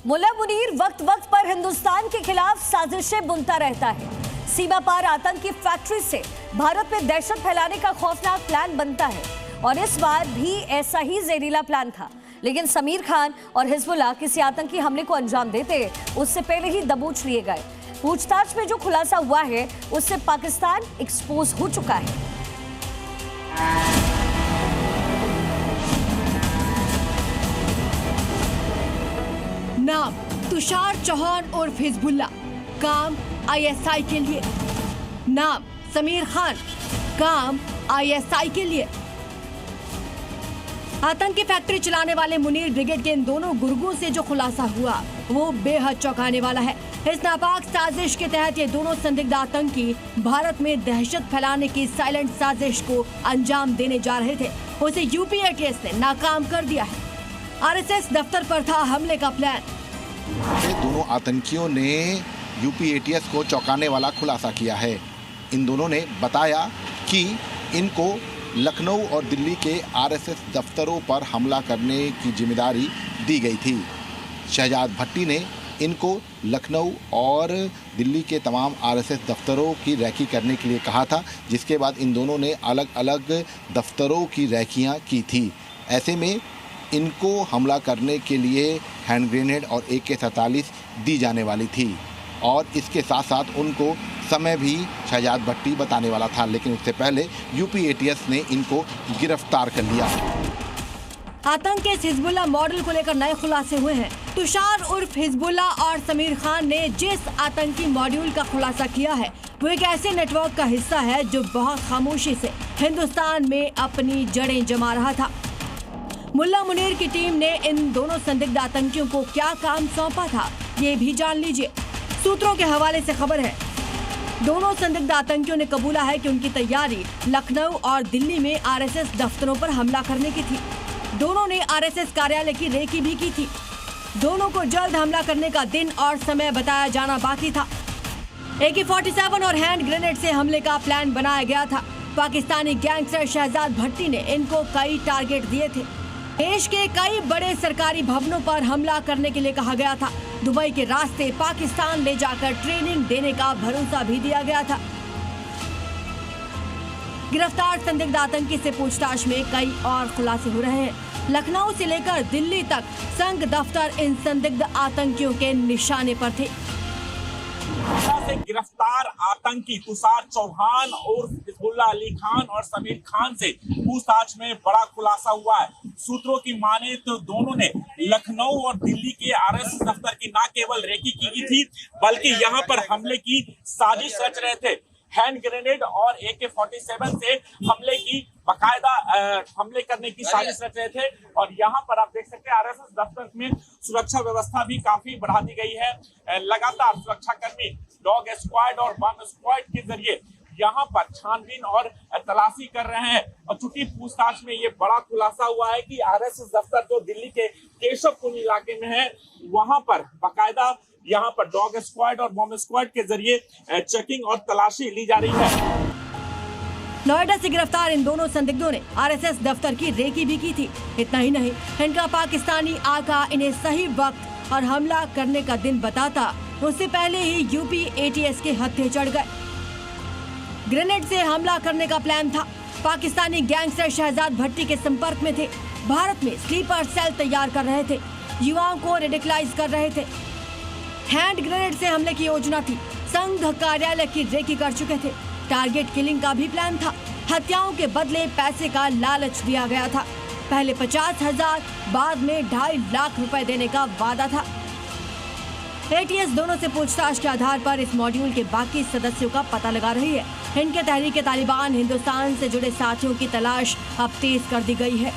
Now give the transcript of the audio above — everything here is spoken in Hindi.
मुल्ला मुनीर वक्त वक्त पर हिंदुस्तान के खिलाफ साजिशें बुनता रहता है। सीमा पार आतंकी फैक्ट्री से भारत में दहशत फैलाने का खौफनाक प्लान बनता है और इस बार भी ऐसा ही जहरीला प्लान था। लेकिन समीर खान और हिजबुल्लाह किसी आतंकी हमले को अंजाम देते उससे पहले ही दबोच लिए गए। पूछताछ में जो खुलासा हुआ है उससे पाकिस्तान एक्सपोज हो चुका है। नाम तुषार चौहान उर्फ हिजबुल्लाह, काम आईएसआई के लिए। नाम समीर खान, काम आईएसआई के लिए। आतंकी फैक्ट्री चलाने वाले मुनीर ब्रिगेड के इन दोनों गुर्गों से जो खुलासा हुआ वो बेहद चौंकाने वाला है। इस नापाक साजिश के तहत ये दोनों संदिग्ध आतंकी भारत में दहशत फैलाने की साइलेंट साजिश को अंजाम देने जा रहे थे। उसे यूपी एटीएस ने नाकाम कर दिया है। आरएसएस दफ्तर पर था हमले का प्लान। दोनों आतंकियों ने यूपी एटीएस को चौंकाने वाला खुलासा किया है। इन दोनों ने बताया कि इनको लखनऊ और दिल्ली के आरएसएस दफ्तरों पर हमला करने की जिम्मेदारी दी गई थी। शहजाद भट्टी ने इनको लखनऊ और दिल्ली के तमाम आरएसएस दफ्तरों की रैकी करने के लिए कहा था, जिसके बाद इन दोनों ने अलग अलग दफ्तरों की रैकियां की थी। ऐसे में इनको हमला करने के लिए हैंड ग्रेनेड और AK-47 दी जाने वाली थी और इसके साथ साथ उनको समय भी शहजाद भट्टी बताने वाला था, लेकिन उससे पहले यूपी एटीएस ने इनको गिरफ्तार कर लिया। आतंक के हिजबुल्लाह मॉडल को लेकर नए खुलासे हुए हैं। तुषार उर्फ हिजबुल्लाह और समीर खान ने जिस आतंकी मॉड्यूल का खुलासा किया है वो एक ऐसे नेटवर्क का हिस्सा है जो बहुत खामोशी से हिंदुस्तान में अपनी जड़ें जमा रहा था। मुल्ला मुनीर की टीम ने इन दोनों संदिग्ध आतंकियों को क्या काम सौंपा था ये भी जान लीजिए। सूत्रों के हवाले से खबर है, दोनों संदिग्ध आतंकियों ने कबूला है कि उनकी तैयारी लखनऊ और दिल्ली में आरएसएस दफ्तरों पर हमला करने की थी। दोनों ने आरएसएस कार्यालय की रेकी भी की थी। दोनों को जल्द हमला करने का दिन और समय बताया जाना बाकी था। AK-47 और हैंड ग्रेनेड से हमले का प्लान बनाया गया था। पाकिस्तानी गैंगस्टर शहजाद भट्टी ने इनको कई टारगेट दिए थे। देश के कई बड़े सरकारी भवनों पर हमला करने के लिए कहा गया था। दुबई के रास्ते पाकिस्तान ले जाकर ट्रेनिंग देने का भरोसा भी दिया गया था। गिरफ्तार संदिग्ध आतंकी से पूछताछ में कई और खुलासे हो रहे हैं। लखनऊ से लेकर दिल्ली तक संघ दफ्तर इन संदिग्ध आतंकियों के निशाने पर थे। से गिरफ्तार आतंकी तुषार चौहान और हिजबुल्लाह अली खान और समीर खान से पूछताछ में बड़ा खुलासा हुआ है। सूत्रों की माने तो दोनों ने लखनऊ और दिल्ली के आरएसएस दफ्तर की न केवल रेकी की थी बल्कि यहां पर हमले की साजिश रच रहे थे। हैंड ग्रेनेड और AK-47 से हमले की बाकायदा हमले करने की साजिश रच रहे थे। और यहाँ पर आप देख सकते हैं आरएसएस दफ्तर में सुरक्षा व्यवस्था भी काफी बढ़ा दी गई है। लगातार सुरक्षा कर्मी डॉग स्क्वाड और बम स्क्वाड के जरिए यहाँ पर छानबीन और तलाशी कर रहे हैं। और चूंकि पूछताछ में ये बड़ा खुलासा हुआ है कि आरएसएस दफ्तर जो दिल्ली के केशवपुरी इलाके में है वहां पर बाकायदा यहाँ पर डॉग स्क्वाड और बम स्क्वाड के जरिए चेकिंग और तलाशी ली जा रही है। नोएडा से गिरफ्तार इन दोनों संदिग्धों ने आरएसएस दफ्तर की रेकी भी की थी। इतना ही नहीं, इनका पाकिस्तानी आका इन्हें सही वक्त और हमला करने का दिन बताता उससे पहले ही यूपी एटीएस के हत्थे चढ़ गए। ग्रेनेड से हमला करने का प्लान था। पाकिस्तानी गैंगस्टर शहजाद भट्टी के संपर्क में थे। भारत में स्लीपर सेल तैयार कर रहे थे, युवाओं को रेडिकलाइज कर रहे थे। हैंड ग्रेनेड से हमले की योजना थी। संघ कार्यालय की रेकी कर चुके थे। टारगेट किलिंग का भी प्लान था। हत्याओं के बदले पैसे का लालच दिया गया था। पहले 50,000, बाद में 2.5 लाख रुपए देने का वादा था। एटीएस दोनों से पूछताछ के आधार पर इस मॉड्यूल के बाकी सदस्यों का पता लगा रही है। इनके तहरीक तालिबान हिंदुस्तान से जुड़े साथियों की तलाश अब तेज कर दी गई है।